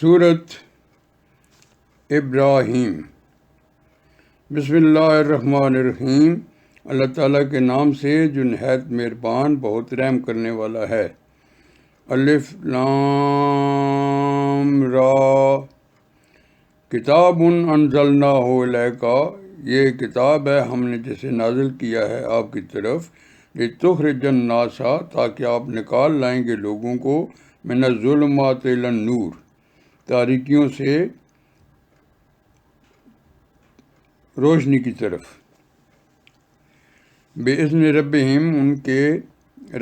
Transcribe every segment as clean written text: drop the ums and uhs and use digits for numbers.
سورۃ ابراہیم۔ بسم اللہ الرحمن الرحیم۔ اللہ تعالیٰ کے نام سے جو نہایت مہربان بہت رحم کرنے والا ہے۔ الف لام را، کتاب انزلناہ الیک، یہ کتاب ہے ہم نے جسے نازل کیا ہے آپ کی طرف، لتخرج الناس، تاکہ آپ نکال لائیں گے لوگوں کو، من الظلمات الی النور، تاریکیوں سے روشنی کی طرف، بِإِذْنِ رَبِّهِمْ، ان کے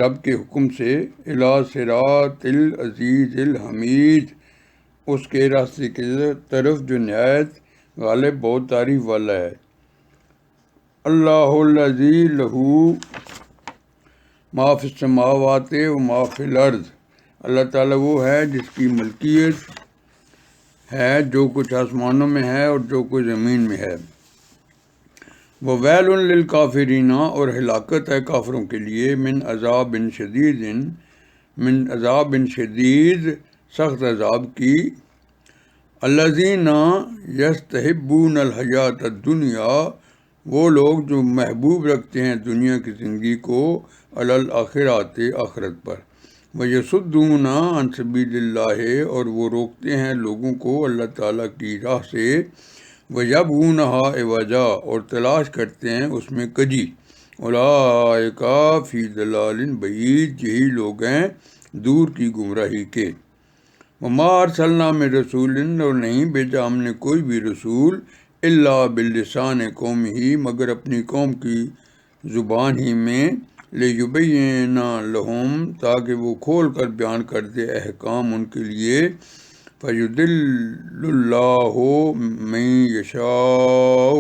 رب کے حکم سے، الی صراط العزیز الحمید، اس کے راستے کی طرف جو نہایت غالب بہت تعریف والا ہے۔ اللہ الذی لہ ما فی السماوات و ما فی الارض، اللہ تعالیٰ وہ ہے جس کی ملکیت ہے جو کچھ آسمانوں میں ہے اور جو کچھ زمین میں ہے۔ وَوَیْلٌ لِلْکَافِرِینَ، اور ہلاکت ہے کافروں کے لیے، من عذاب شدید، سخت عذاب کی۔ الذین یستحبون الحیاۃ الدنیا، وہ لوگ جو محبوب رکھتے ہیں دنیا کی زندگی کو، علی الآخرۃ، آخرت پر۔ وَیَصُدُّونَ عَن سَبِیلِ اللّٰہ، اور وہ روکتے ہیں لوگوں کو اللہ تعالیٰ کی راہ سے، وَیَبْغُونَہَا عِوَجًا، اور تلاش کرتے ہیں اس میں کجی۔ اولئک فی ضلال بعید، یہی لوگ ہیں دور کی گمراہی کے۔ وَمَا أَرْسَلْنَا مِن رَسُولٍ، اور نہیں بھیجا ہم نے کوئی بھی رسول، إِلَّا بِلِسَانِ قَوْمِهِ، مگر اپنی قوم کی زبان ہی میں، لِيُبَيِّنَ لَهُمْ، تاکہ وہ کھول کر بیان کر دے احکام ان کے لیے۔ فَيُضِلُّ اللّٰهُ مَن يَشَاءُ،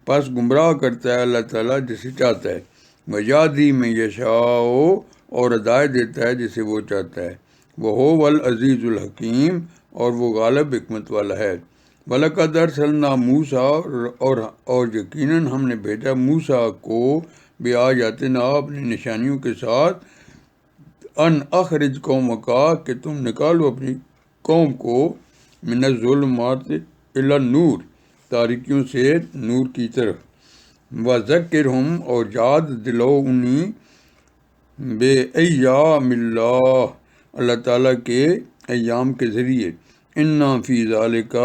پس گمراہ کرتا ہے اللہ تعالیٰ جسے چاہتا ہے، وَيَهْدِي مَن يَشَاءُ، اور ہدایت دیتا ہے جسے وہ چاہتا ہے۔ وَهُوَ الْعَزِيزُ الْحَكِيمُ، اور وہ غالب حکمت والا ہے۔ وَلَقَدْ أَرْسَلْنَا مُوسَىٰ، اور یقیناً ہم نے بھیجا موسیٰ کو، بِآیاتِنَا، اپنی نشانیوں کے ساتھ، ان اخرج قومک، کہ تم نکالو اپنی قوم کو، من الظلمات الی النور، تاریکیوں سے نور کی طرف۔ وَذَكِّرْهُمْ، اور یاد دلو انہیں، بِأَیَّامِ اللّٰہ، اللہ تعالیٰ کے ایام کے ذریعے، اِنَّ فِی ذَلِکَ،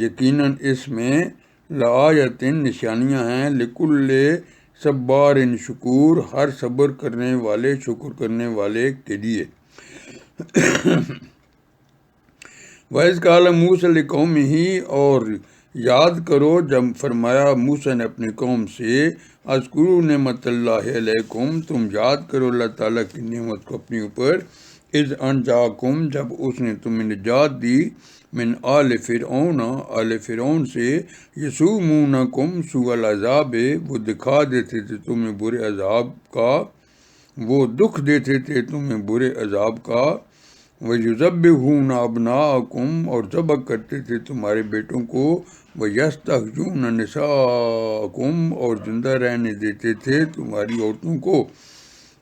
یقیناً اس میں، لآیۃ، نشانیاں ہیں، لِکُلِّ صبار شکور، ہر صبر کرنے والے، شکر کرنے والے کے لیے۔ وَإِذْ قَالَ مُوسَىٰ لِقَوْمِهِ، اور یاد کرو جب فرمایا موسیٰ نے اپنی قوم سے، اذکروا نعمت اللہ علیکم، تم یاد کرو اللہ تعالیٰ کی نعمت کو اپنے اوپر، اذ انجاکم، جب اس نے تمہیں نجات دی، من آل فرعون، آل فرعون سے، یسومونکم سوء العذاب، وہ دکھا دیتے تھے تمہیں برے عذاب کا، وہ دکھ دیتے تھے تمہیں برے عذاب کا۔ وَيُذَبِّحُونَ أَبْنَاءَكُمْ، اور ذبح کرتے تھے تمہارے بیٹوں کو، وَيَسْتَحْيُونَ نِسَاءَكُمْ، اور زندہ رہنے دیتے تھے تمہاری عورتوں کو۔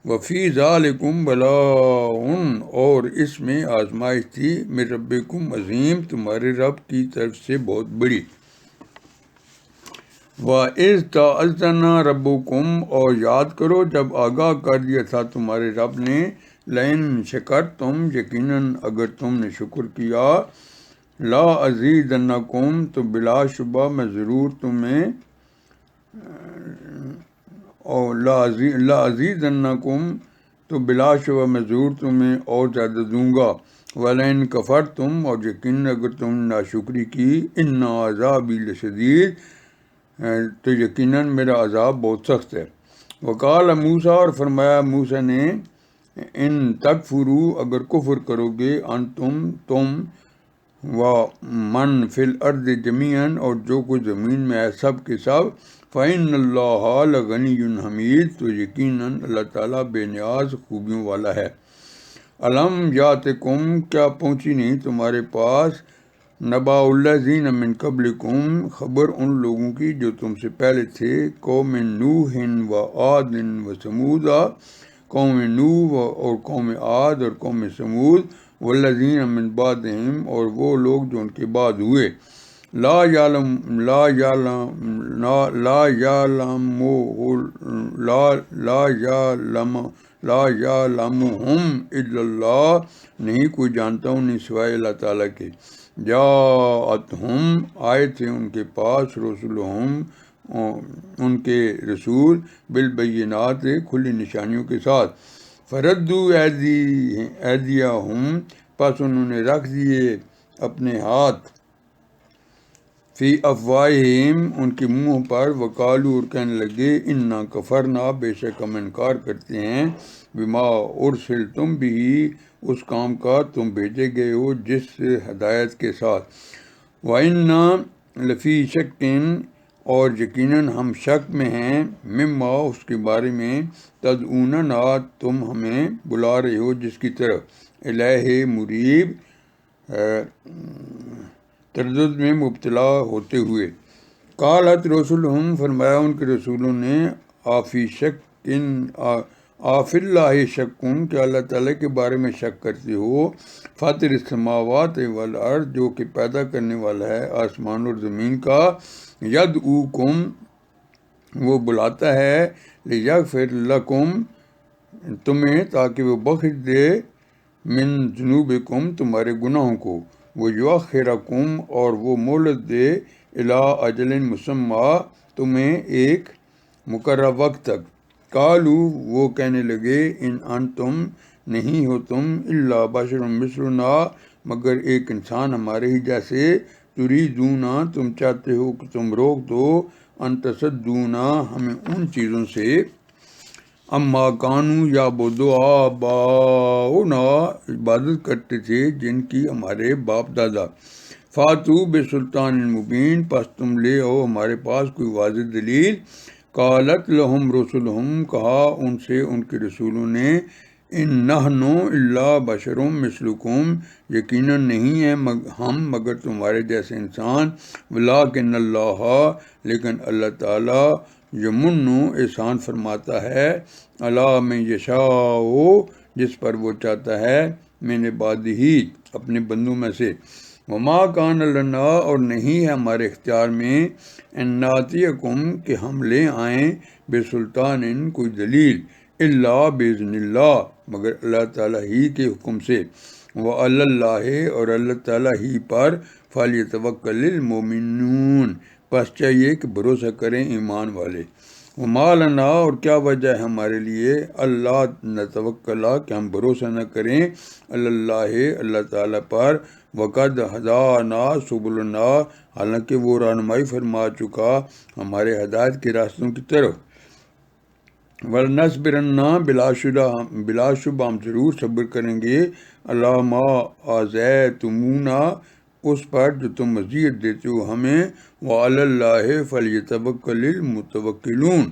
وَفِي ذَلِكُمْ بَلَاءٌ، اور اس میں آزمائش تھی، مِن رَبِّكُمْ عظیم، تمہارے رب کی طرف سے بہت بڑی۔ وَإِذْ تَأَذَّنَ رَبُّكُمْ، اور یاد کرو جب آگاہ کر دیا تھا تمہارے رب نے، لَئِن شَكَرْتُمْ، یقیناً اگر تم نے شکر کیا، لَأَزِيدَنَّكُمْ، تو بلا شبہ میں ضرور تمہیں، لَأَزِيدَنَّكُمْ، تو بلا شبہ میں ضرور تمہیں اور زیادہ دوں گا۔ وَلَئِن كَفَرْتُمْ، اور یقیناً اگر تم نے ناشکری کی، إِنَّ عَذَابِي لَشَدِيدٌ، تو یقیناً میرا عذاب بہت سخت ہے۔ وقال موسیٰ، اور فرمایا موسیٰ نے، ان تکفروا، اگر کفر کرو گے، انتم، تم، ومن فی الارض جمیعاً، اور جو کچھ زمین میں ہے سب کے سب، فإن اللہ لغنی حمید، تو یقیناً اللہ تعالیٰ بے نیاز خوبیوں والا ہے۔ الم یاتکم، کیا پہنچی نہیں تمہارے پاس، نبأ الذین من قبلکم، خبر ان لوگوں کی جو تم سے پہلے تھے، قوم نوح و عاد و ثمود، قوم نوح اور قوم عاد اور قوم سمود، والذین من بعدہم اور وہ لوگ جو ان کے بعد ہوئے، لا یعلم لا یعلم لا یعلم لا لا یعلم لا یعلمہم الا اللہ، نہیں کوئی جانتا انہیں سوائے اللہ تعالیٰ کے، جاءتہم آئے تھے ان کے پاس رسولہم ان کے رسول بالبینات کھلی نشانیوں کے ساتھ، فردو ایدیہم پس انہوں نے رکھ دیے اپنے ہاتھ، فی افواہہم ان کے منہ پر، وقالو اور کہنے لگے، انا کفرنا بے شک ہم انکار کرتے ہیں، بما ارسلتم بھی اس کام کا تم بھیجے گئے ہو جس ہدایت کے ساتھ، وَإِنَّا لفی شکٍ اور یقیناً ہم شک میں ہیں، مما اس کے بارے میں، تدعوننا تم ہمیں بلا رہے ہو جس کی طرف، الہ مریب تردد میں مبتلا ہوتے ہوئے، قالت رسولہم فرمایا ان کے رسولوں نے، آفی شک آف اللہ شکن کہ اللہ تعالیٰ کے بارے میں شک کرتے ہو، فاطر السماوات والارض جو کہ پیدا کرنے والا ہے آسمان اور زمین کا، یدعوکم وہ بلاتا ہے، لیغفر لکم تمہیں تاکہ وہ بخش دے، من ذنوبکم تمہارے گناہوں کو، ویؤخرکم اور وہ مہلت دے، الی اجل مسمی تمہیں ایک مقررہ وقت تک، قالو وہ کہنے لگے، ان انتم نہیں ہو تم، الا بشر مثلنا مگر ایک انسان ہمارے ہی جیسے، تریدونا تم چاہتے ہو کہ تم روک دو، ان تصدونا ہمیں ان چیزوں سے، اما کانو یعبدو آباؤنا عبادت کرتے تھے جن کی ہمارے باپ دادا، فاتو بسلطان مبین پس تم لے آؤ ہمارے پاس کوئی واضح دلیل، قالت لہم رسلہم کہا ان سے ان کے رسولوں نے، ان نحن الا بشر مثلکم یقیناً نہیں ہیں ہم مگر تمہارے جیسے انسان، ولکن اللہ لیکن اللہ تعالیٰ، یمن احسان فرماتا ہے، علی من یشاء جس پر وہ چاہتا ہے، من عبادہ اپنے بندوں میں سے، وما کان لنا اور نہیں ہے ہمارے اختیار میں، ان ناتیکم کہ ہم لے آئیں، بسلطان کوئی دلیل، الا باذن اللہ مگر اللہ تعالیٰ ہی کے حکم سے، وعلی اللہ اور اللہ تعالیٰ ہی پر، فلیتوکل المؤمنون پس چاہیے کہ بھروسہ کریں ایمان والے، وما لنا اور کیا وجہ ہے ہمارے لیے، اللہ نتوکلا کہ ہم بھروسہ نہ کریں، اللہ اللہ تعالیٰ پر، وقد ہدانا سبلنا حالانکہ وہ رہنمائی فرما چکا ہمارے ہدایت کے راستوں کی طرف، وَلَنَصْبِرَنَّ بلا شبہ ہم ضرور صبر کریں گے، عَلَىٰ مَا آذَیتُمُونَا اس پر جو تم مزید دیتے ہو ہمیں، وَعَلَى اللَّهِ فَلْيَتَوَکَّلِ الْمُتَوَکِّلُونَ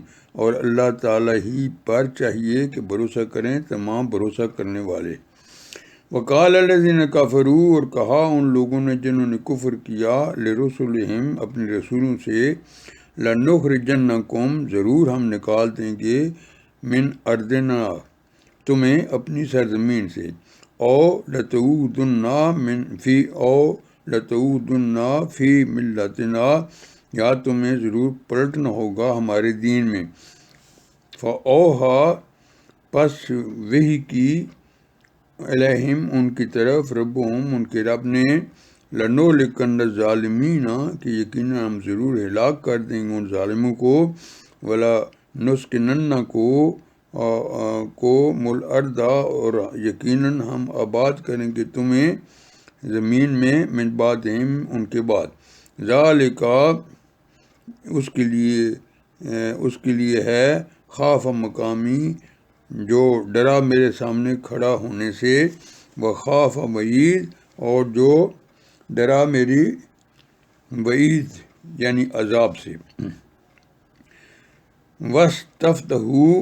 اور اللہ تعالیٰ ہی پر چاہیے کہ بھروسہ کریں تمام بھروسہ کرنے والے، وَقَالَ الَّذِينَ كَفَرُوا اور کہا ان لوگوں نے جنہوں نے کفر کیا، لِرُسُلِهِمْ اپنے رسولوں سے، لَنُخْرِجَنَّكُمْ ضرور ہم نکال دیں گے، من ارضنا تمہیں اپنی سرزمین سے، او لتعودن فی ملتنا یا تمہیں ضرور پلٹنا ہوگا ہمارے دین میں، فَأَوْحَىٰ پس وحی کی، الیہم ان کی طرف، ربہم ان کے رب نے، لَنُہْلِكَنَّ الظَّالِمِينَ کہ یقیناً ہم ضرور ہلاک کر دیں گے ان ظالموں کو، وَلَنُسْكِنَنَّكُمُ الْأَرْضَ اور یقیناً ہم آباد کریں گے تمہیں زمین میں، من بعدہم ان کے بعد، ذَلِكَ اس کے لیے ہے، خاف مقامی جو ڈرا میرے سامنے کھڑا ہونے سے، وخاف وعید اور جو ڈرا میری وعید یعنی عذاب سے، وَاسْتَفْتَحُوا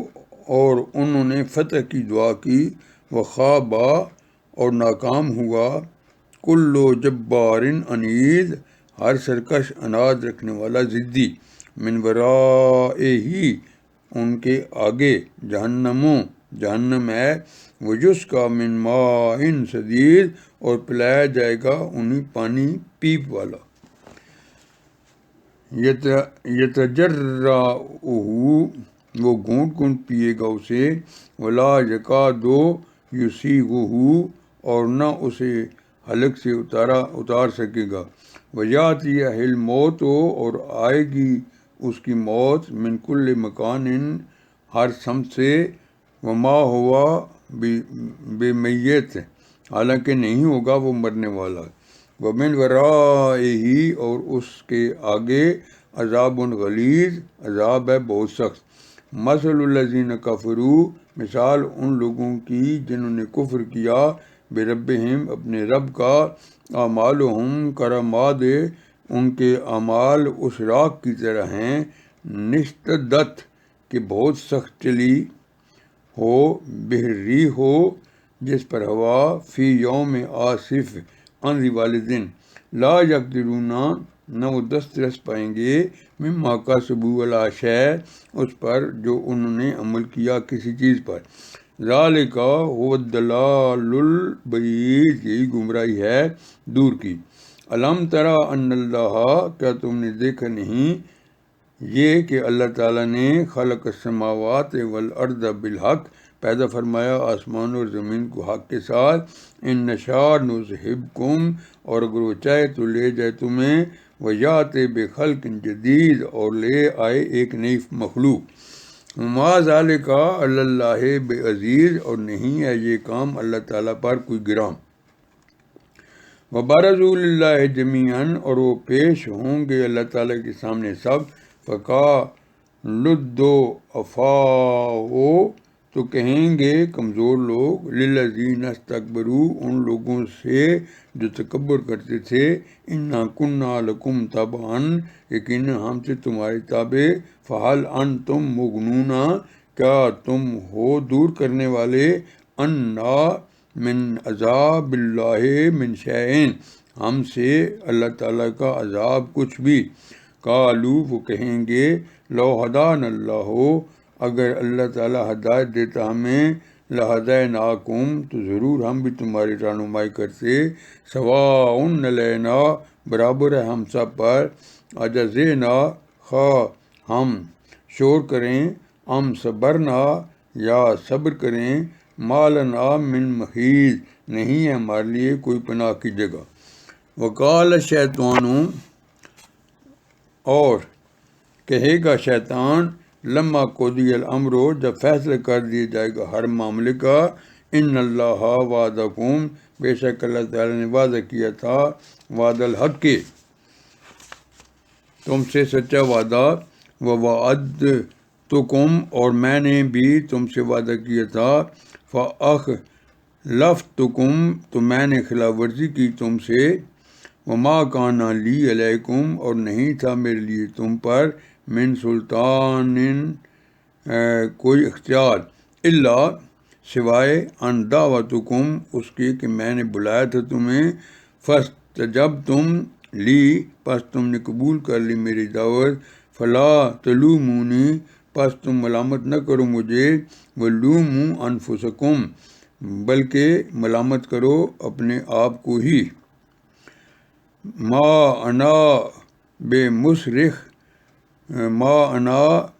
اور انہوں نے فتح کی دعا کی، وَخَابَ اور ناکام ہوا، کُلُّ جَبَّارٍ عَنِیدٍ ہر سرکش اناد رکھنے والا ضدی، من ورائہ ان کے آگے، جہنم جہنم ہے، وَيُسْقَىٰ مِن مَّاءٍ صَدِيدٍ اور پلایا جائے گا انہیں پانی پیپ والا، يَتَجَرَّعُهُ وہ گھونٹ گھونٹ پیے گا اسے، وَلَا يَكَادُ يُسِيغُهُ اور نہ اسے حلق سے اتار سکے گا، وَيَأْتِيَهُ الْمَوْتُ اور آئے گی اس کی موت، من کل مکان ہر سمت سے، وما ہوا بمیت حالانکہ نہیں ہوگا وہ مرنے والا، ومن ورائہ اور اس کے آگے عذاب غلیظ عذاب ہے بہت سخت، مثل الذین کفروا مثال ان لوگوں کی جنہوں نے کفر کیا، بربہم اپنے رب کا، اعمالہم کرماد ان کے اعمال اس راکھ کی طرح ہیں، نشتدت کہ بہت سخت چلی ہو، بحری ہو جس پر ہوا، فی یوم آصف آندھی والے دن، لا یقدرون نہ وہ دسترس پائیں گے، مما کسبوا علی شیء اس پر جو انہوں نے عمل کیا کسی چیز پر، ذالک هو الضلال البعید یہی گمراہی ہے دور کی، الم تری ان اللہ کیا تم نے دیکھا نہیں یہ کہ اللہ تعالیٰ نے خلق السماوات والارض بالحق پیدا فرمایا آسمان اور زمین کو حق کے ساتھ، ان نشاء نذہبکم اور اگر وہ چاہے تو لے جائے تمہیں، ویأتی بخلق جدید اور لے آئے ایک نئی مخلوق، وما ذلک علی اللہ بعزیز اور نہیں ہے یہ کام اللہ تعالیٰ پر کوئی گراں، وبرزوا للہ جمیعا اور وہ پیش ہوں گے اللہ تعالیٰ کے سامنے سب، فقالوا الضعفاء تو کہیں گے کمزور لوگ، للذین استکبروا ان لوگوں سے جو تکبر کرتے تھے، انا کنا لکم تبعا یقینا ہم سے تمہارے تابع، فہل انتم مغنون کیا تم ہو دور کرنے والے، انا من عذاب اللہ من شیء ہم سے اللہ تعالیٰ کا عذاب کچھ بھی، قالوا وہ کہیں گے لو ہدانا اللہ اگر اللہ تعالیٰ ہدایت دیتا ہمیں، لہدیناکم تو ضرور ہم بھی تمہاری رہنمائی کرتے، سواء علینا برابر ہے ہم سب پر، اجزینا خواہ ہم شور کریں، ام صبرنا یا صبر کریں، ما لنا من محیص نہیں ہے ہمارے لیے کوئی پناہ کی جگہ، وقال الشیطان اور کہے گا شیطان، لما قضی الامر جب فیصلہ کر دیا جائے گا ہر معاملے کا، ان اللہ وعدکم بے شک اللہ تعالیٰ نے وعدہ کیا تھا، وعد الحق کے تم سے سچا وعدہ، ووعدتکم اور میں نے بھی تم سے وعدہ کیا تھا، فاخلفتکم تو میں نے خلاف ورزی کی تم سے، وما کان لی علیکم اور نہیں تھا میرے لیے تم پر، من سلطان کوئی اختیار، الا سوائے ان دعوتکم اس کے کہ میں نے بلایا تھا تمہیں، فاستجبتم لی پس تم نے قبول کر لی میری دعوت، فلا تلومونی پس تم ملامت نہ کرو مجھے، ولوموا انفسکم بلکہ ملامت کرو اپنے آپ کو ہی، ما انا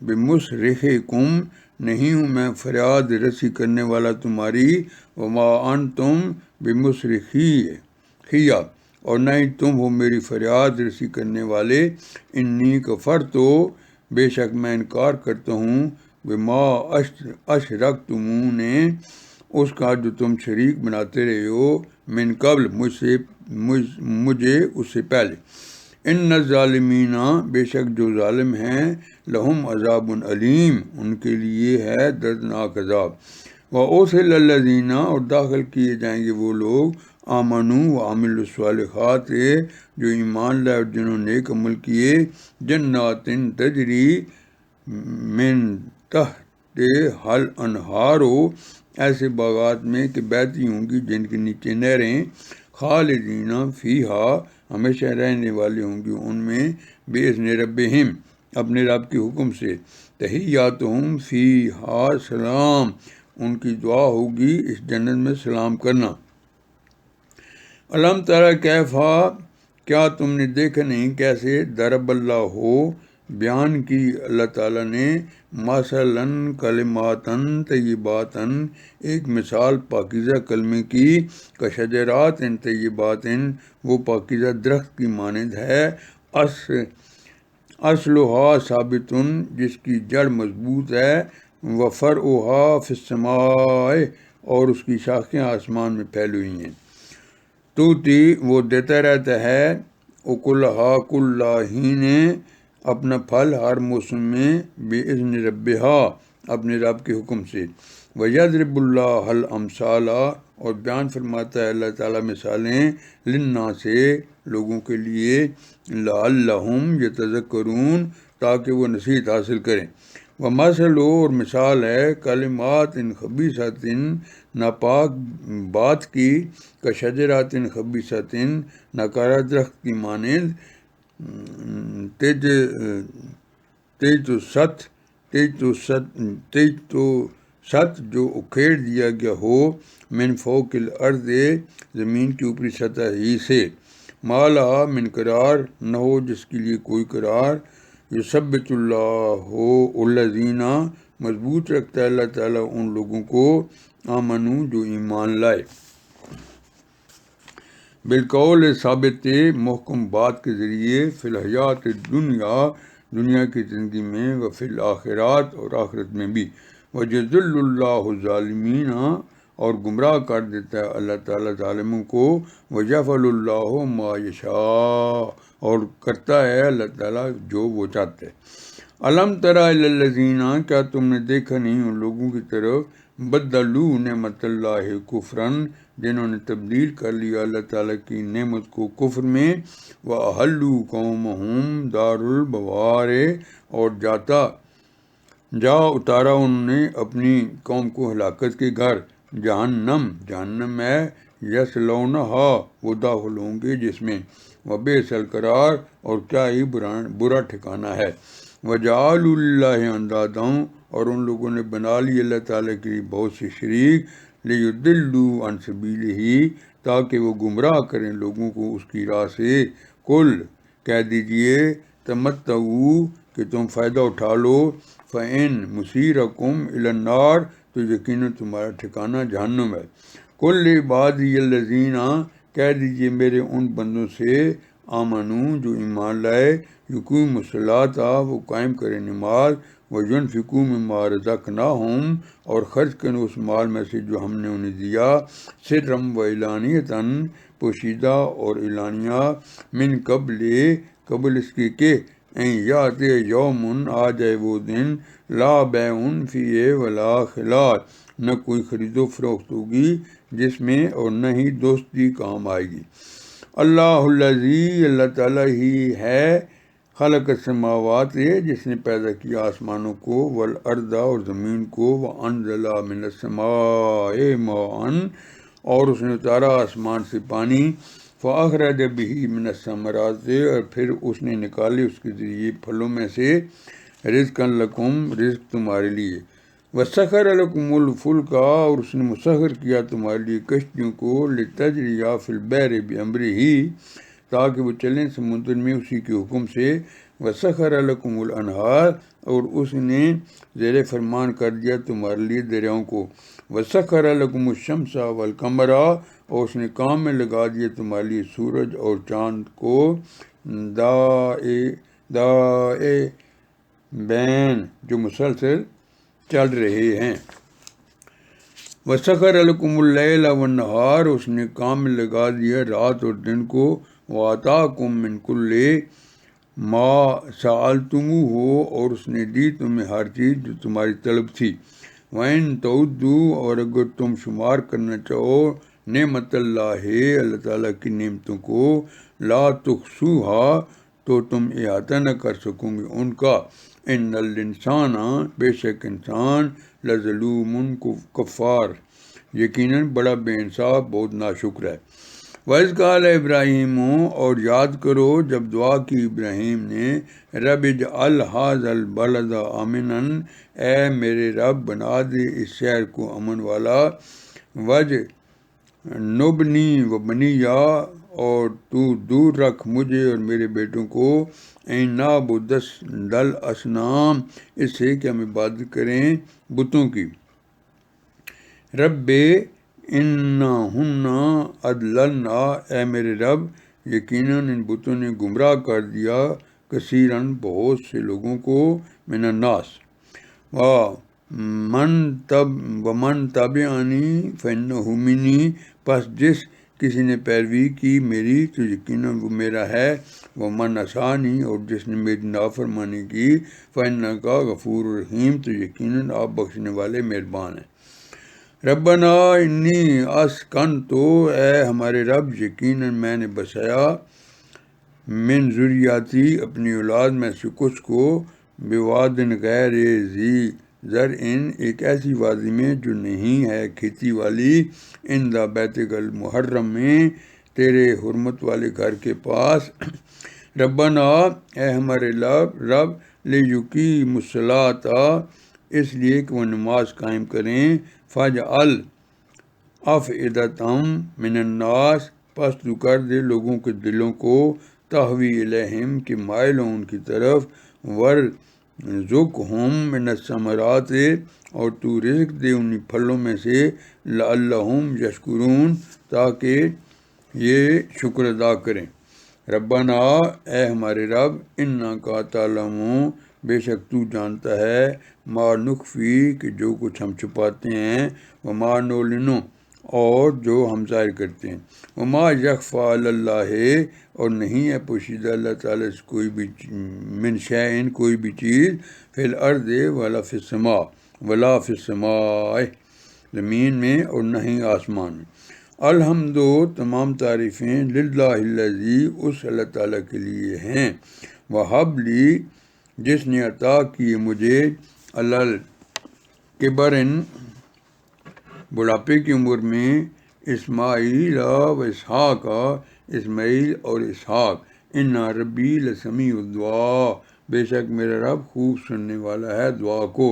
بمصرخکم نہیں ہوں میں فریاد رسی کرنے والا تمہاری، وما انتم بمصرخی اور نہ ہی تم ہو میری فریاد رسی کرنے والے، انی کفرت بے شک میں انکار کرتا ہوں، بما اشرکتمون اس کا جو تم شریک بناتے رہے ہو، من قبل مجھے اس سے پہلے، ان الظالمین بے شک جو ظالم ہیں، لہم عذاب علیم ان کے لیے ہے دردناک عذاب، وأدخل الذین اور داخل کیے جائیں گے وہ لوگ، آمنوا وعملوا الصالحات جو ایمان لائے اور جنہوں نے نیک عمل کیے، جنات تجری من تحتہا الانہار ایسے باغات میں کہ بہتی ہوں گی جن کے نیچے نہریں، خالدین فیہا ہمیشہ رہنے والے ہوں گے ان میں، بإذن ربہم اپنے رب کے حکم سے، تحیاتہم فیہا سلام ان کی دعا ہوگی اس جنت میں سلام کرنا۔ علم تری کیفا، کیا تم نے دیکھا نہیں کیسے ضرب اللہ ہو، بیان کی اللہ تعالیٰ نے، مثلاً کلماتن طیباتن، ایک مثال پاکیزہ کلمے کی، کشجرات طیبات، وہ پاکیزہ درخت کی مانند ہے، اصلھا ثابتن، جس کی جڑ مضبوط ہے، وفرعھا فی السماء، اور اس کی شاخیں آسمان میں پھیلی ہوئی ہیں، توتی، وہ دیتا رہتا ہے، اکلھا کل حین، اپنا پھل ہر موسم میں، باذن ربھا، اپنے رب کے حکم سے، ویضرب اللہ الامثال، اور بیان فرماتا ہے اللہ تعالیٰ مثالیں، للناس، لوگوں کے لیے، لعلہم یتذکرون، تاکہ وہ نصیحت حاصل کریں، ومثل، اور مثال ہے، کلمات خبیثات، ناپاک بات کی، کشجرات خبیثات، ناکارہ درخت کی مانند، تیج تو ست، جو اکھیڑ دیا گیا ہو، من فوق الارض، زمین کی اوپری سطح ہی سے، ما لہا من قرار، نہ ہو جس کے لیے کوئی قرار، یثبت اللہ الذین، مضبوط رکھتا ہے اللہ تعالیٰ ان لوگوں کو، آمنو، جو ایمان لائے، بالقول ثابت، محکم بات کے ذریعے، فی الحیات الدنیا، دنیا کی زندگی میں، وفی الآخرات، اور آخرت میں بھی، ویضل اللہ الظالمین، اور گمراہ کر دیتا ہے اللہ تعالیٰ ظالموں کو، ویفعل اللہ ما یشاء، اور کرتا ہے اللہ تعالیٰ جو وہ چاہتا ہے۔ الم تری الی الذین، کیا تم نے دیکھا نہیں ان لوگوں کی طرف، بدلوا نعمت اللہ کفرن، جنہوں نے تبدیل کر لیا اللہ تعالیٰ کی نعمت کو کفر میں، وَأَحَلُّوا قَوْمَهُمْ دَارُ الْبَوَارِ، اور جا اتارا انہوں نے اپنی قوم کو ہلاکت کے گھر، جہنم ہے، یصلونہا، وہ داخل ہوں گے جس میں، وبئس القرار، اور کیا ہی برا ٹھکانہ ہے، وجعلوا للہ اندادا، اور ان لوگوں نے بنا لی اللہ تعالیٰ کے لیے بہت سے شریک، لیضلوا عن سبیلہ، تاکہ وہ گمراہ کریں لوگوں کو اس کی راہ سے، کل، کہہ دیجئے، تمتعوا، کہ تم فائدہ اٹھا لو، فإن مصیرکم الی النار، تو یقیناً تمہارا ٹھکانہ جہنم ہے، کل عبادی الذین، کہہ دیجئے میرے ان بندوں سے، آمنو، جو ایمان لائے، یقیموا الصلاۃ، وہ قائم کریں نماز، وینفقوا مما رزقناہم، اور خرچ کریں اس مال میں سے جو ہم نے انہیں دیا، سرا وعلانیۃ، پوشیدہ اور اعلانیہ، من قبل اس کے کہ، این یاتی یوم، آ جائے وہ دن، لا بیع فیہ ولا خلال، نہ کوئی خرید و فروخت ہوگی جس میں، اور نہ ہی دوستی کام آئے گی۔ اللہ الذی، اللہ تعالیٰ ہی ہے، خلق السماوات، جس نے پیدا کیا آسمانوں کو، والارض، اور زمین کو، وانزل من السماء ماء، اور اس نے اتارا آسمان سے پانی، فاخرج به من الثمرات، اور پھر اس نے نکالے اس کے ذریعے پھلوں میں سے، رزقا لکم، رزق تمہارے لیے، وسخر لکم الفلک، اور اس نے مسخر کیا تمہارے لیے کشتیوں کو، لتجری فی البحر بامرہ، تاکہ وہ چلیں سمندر میں اسی کے حکم سے، وسخر لکم الانہار، اور اس نے زیر فرمان کر دیا تمہارے لیے دریاؤں کو، وسخر لکم الشمس والقمر، اور اس نے کام میں لگا دیا تمہارے لیے سورج اور چاند کو، دائبین، جو مسلسل چل رہے ہیں، وسخر لکم اللیل والنہار، اس نے کام میں لگا دیا رات اور دن کو، وآتاکم من کل ما سألتموہ، اور اس نے دی تمہیں ہر چیز جو تمہاری طلب تھی، وَإِن تَعُدُّوا، اور اگر تم شمار کرنا چاہو نعمت اللہ، اللہ تعالیٰ کی نعمتوں کو، لا تحصوها، تو تم احاطہ نہ کر سکو گے ان کا، ان الانسان، بے شک انسان، لظلوم کفار، یقیناً بڑا بے انصاف، بہت ناشکر ہے۔ وَإِذْ قَالَ ابراہیم، اور یاد کرو جب دعا کی ابراہیم نے، رب اجعل ھذا البلد آمنا، اے میرے رب بنا دے اس شہر کو امن والا، وَاجْنُبْنِی وَبَنِیَّ، اور تو دور رکھ مجھے اور میرے بیٹوں کو، اَن نَعْبُدَ الْأَصْنَامَ، اس سے کہ ہم عبادت کریں بتوں کی، رب انہن اضللن، اے میرے رب یقیناً ان بتوں نے گمراہ کر دیا کثیراً بہت سے لوگوں کو، من الناس، ومن تبعنی فإنہ منی، پس جس کسی نے پیروی کی میری تو یقیناً وہ میرا ہے، ومن عصانی، اور جس نے میری نافرمانی کی، فإنک غفور رحیم، تو یقیناً آپ بخشنے والے مہربان ہیں۔ ربنا انی اسکنت، اے ہمارے رب یقیناً میں نے بسایا، من ذریاتی اپنی اولاد میں سے کچھ کو، بواد غیر ذی زرع، ایک ایسی وادی میں جو نہیں ہے کھیتی والی، عند بیتک المحرم، میں تیرے حرمت والے گھر کے پاس، ربنا، اے ہمارے رب، لیقیموا الصلاۃ، اس لیے کہ وہ نماز قائم کریں، فاجعل افئدۃ من الناس، پس تو کر دے لوگوں کے دلوں کو، تہوی الیہم، کہ مائل ہوں ان کی طرف، ورزقہم من الثمرات، اور تو رزق دے انہی پھلوں میں سے، لعلہم یشکرون، تاکہ یہ شکر ادا کریں۔ ربنا، اے ہمارے رب، انک تعلم، بے شک تو جانتا ہے، ما نخفی، کہ جو کچھ ہم چھپاتے ہیں، وما نعلن، اور جو ہم ظاہر کرتے ہیں، وما یخفی علی اللہ، اور نہیں ہے پوشیدہ اللہ تعالیٰ سے کوئی بھی من شیء، کوئی بھی چیز، فی الارض ولا فی السماء، زمین میں اور نہ ہی آسمان میں۔ الحمد، تمام تعریفیں، للہ الذی، اس اللہ تعالیٰ کے لیے ہیں، وہب لی، جس نے عطا کیے مجھے، الکبر، بڑھاپے کی عمر میں، اسماعیل و اسحاق، اسماعیل اور اسحاق، ان ربی لسمیع الدعاء، بے شک میرا رب خوب سننے والا ہے دعا کو۔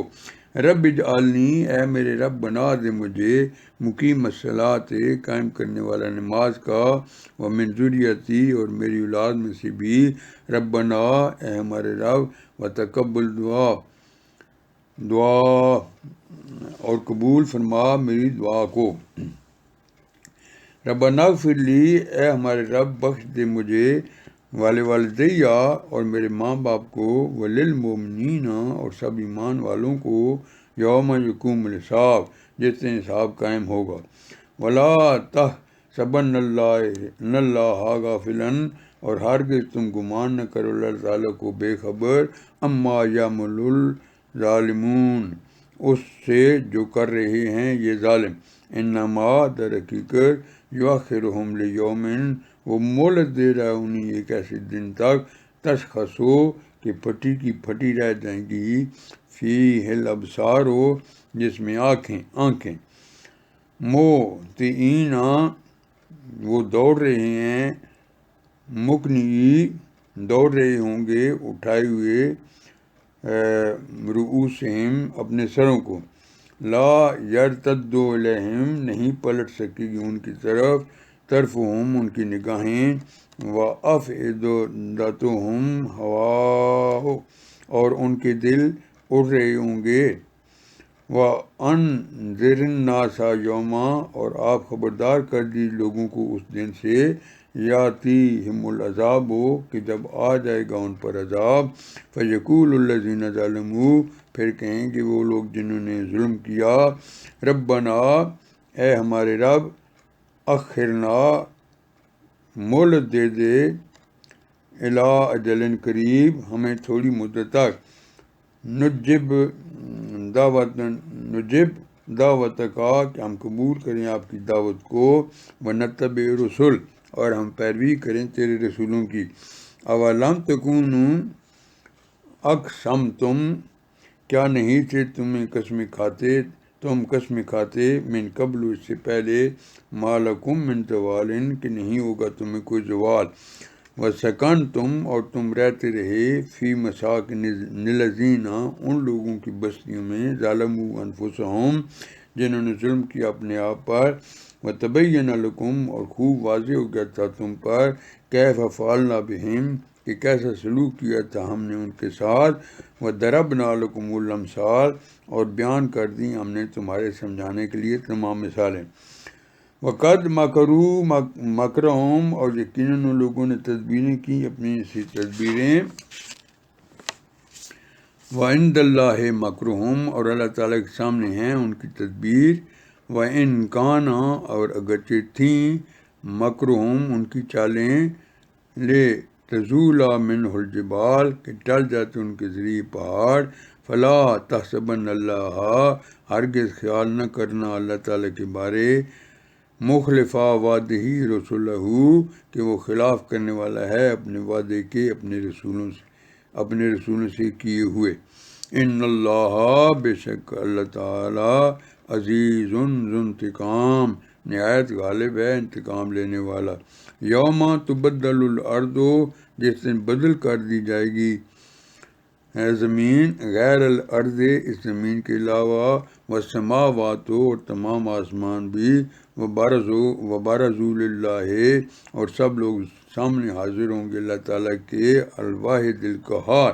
رب اجعلنی، اے میرے رب بنا دے مجھے، مقیم الصلاۃ، قائم کرنے والا نماز کا، ومن ذریتی، اور میری اولاد میں سے بھی، ربنا، اے ہمارے رب، وتقبل دعا، اور قبول فرما میری دعا کو۔ ربنا اغفر لی، اے ہمارے رب بخش دے مجھے، والدیہ، اور میرے ماں باپ کو، وللمؤمنین، اور سب ایمان والوں کو، یوم یقوم الحساب، جس دن حساب قائم ہوگا، ولا تحسبن اللہ غافلا، اور ہرگز تم گمان نہ کرو اللہ تعالیٰ کو بے خبر، اما یعمل الظالمون، اس سے جو کر رہے ہیں یہ ظالم، انما، در حقیقت، یؤخرہم لیوم، وہ مہلت دے رہا ہے انہیں ایک ایسے دن تک، تشخصو، کہ پھٹی کی پھٹی رہ جائیں گی، فیہ الابصار، جس میں آنکھیں، مہطعین، وہ دوڑ رہے ہیں، مقنعی، دوڑ رہے ہوں گے اٹھائے ہوئے، رؤوسہم، اپنے سروں کو، لا یرتد الیہم، نہیں پلٹ سکے گی ان کی طرفہم، ان کی نگاہیں، وافئدتہم ہواء، اور ان کے دل اڑ رہے ہوں گے، وانذر الناس یوما، اور آپ خبردار کر دی لوگوں کو اس دن سے، یاتیہم العذاب، کہ جب آ جائے گا ان پر عذاب، فیقول الذین ظلموا، پھر کہیں گے وہ لوگ جنہوں نے ظلم کیا، ربنا، اے ہمارے رب، اخرنا، مہلت دے دے، الی اجل قریب، ہمیں تھوڑی مدت تک، نجب دعوتک، کہ ہم قبول کریں آپ کی دعوت کو، ونتبع رسل، اور ہم پیروی کریں تیرے رسولوں کی، اولم تکونوا اقسمتم، کیا نہیں تھے تمہیں قسمیں کھاتے تم قسم کھاتے من قبل اس سے پہلے ما لکم من زوال کہ نہیں ہوگا تمہیں کوئی زوال، وسکن تم اور تم رہتے رہے فی مساکن الذین ان لوگوں کی بستیوں میں ظالموا انفسہم جنہوں نے ظلم کیا اپنے آپ پر، وتبین لکم اور خوب واضح ہو گیا تھا تم پر کیف فعلنا بہم کہ کیسا سلوک کیا تھا ہم نے ان کے ساتھ، وضربنا لکم الامثال اور بیان کر دی ہم نے تمہارے سمجھانے کے لیے تمام مثالیں، وقد مکروا مکرہم اور یقیناً ان لوگوں نے تدبیریں کی اپنی اسی تدبیریں، وعند اللہ مکرہم اور اللہ تعالیٰ کے سامنے ہیں ان کی تدبیر، وَإِن كَانَ اور اگرچہ تھیں مکرہم ان کی چالیں، لے تزولا منہ الجبال کہ ٹل جاتے ان کے ذریعے پہاڑ، فلا تحسبن اللہ ہرگز خیال نہ کرنا اللہ تعالیٰ کے بارے، مخلفا وعدہ رسولہ کہ وہ خلاف کرنے والا ہے اپنے وعدے کے اپنے رسولوں سے کیے ہوئے، ان اللہ بے شک اللہ تعالیٰ عزیز ذو انتقام نہایت غالب ہے انتقام لینے والا، یوم تبدل الارض جس دن بدل کر دی جائے گی زمین غیر الارض اس زمین کے علاوہ، والسماوات اور تمام آسمان بھی، وبرزوا للہ اور سب لوگ سامنے حاضر ہوں گے اللہ تعالیٰ کے الواحد القہار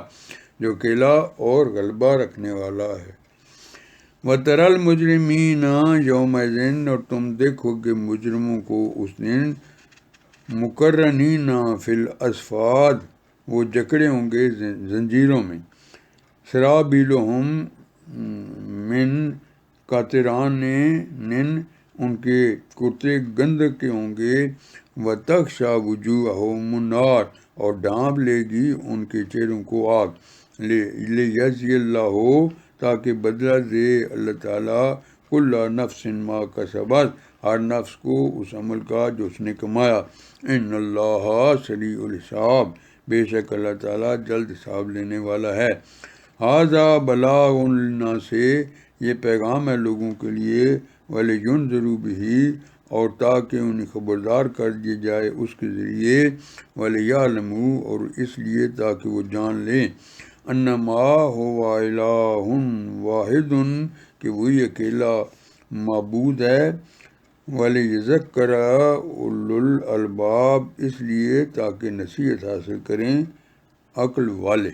جو اکیلا اور غلبہ رکھنے والا ہے، وَتَرَى الْمُجْرِمِينَ يَوْمَئِذٍ اور تم دیکھو گے مجرموں کو اس دن، مُقَرَّنِينَ فِي الْأَصْفَادِ وہ جکڑے ہوں گے زنجیروں میں، سرابیلہم من قطران ان کے کرتے گندک کے ہوں گے، وَتَغْشَى وُجُوهَهُمُ النَّارُ اور ڈھانپ لے گی ان کے چہروں کو آگ، لِيَجْزِيَ اللَّهُ تاکہ بدلہ دے اللہ تعالیٰ کل نفس ما کسبت ہر نفس کو اس عمل کا جو اس نے کمایا، ان اللہ سریع الحساب بے شک اللہ تعالیٰ جلد حساب لینے والا ہے، ھذا بلاغ للناس یہ پیغام ہے لوگوں کے لیے، وَلِيُنذِرُوا بِهِ اور تاکہ انہیں خبردار کر دیے جائے اس کے ذریعے، وَلِيَعْلَمُوا اور اس لیے تاکہ وہ جان لیں، انما هو الہ واحد کہ وہی اکیلا معبود ہے، وَلِيَذَّكَّرَ اولو الالباب اس لیے تاکہ نصیحت حاصل کریں عقل والے۔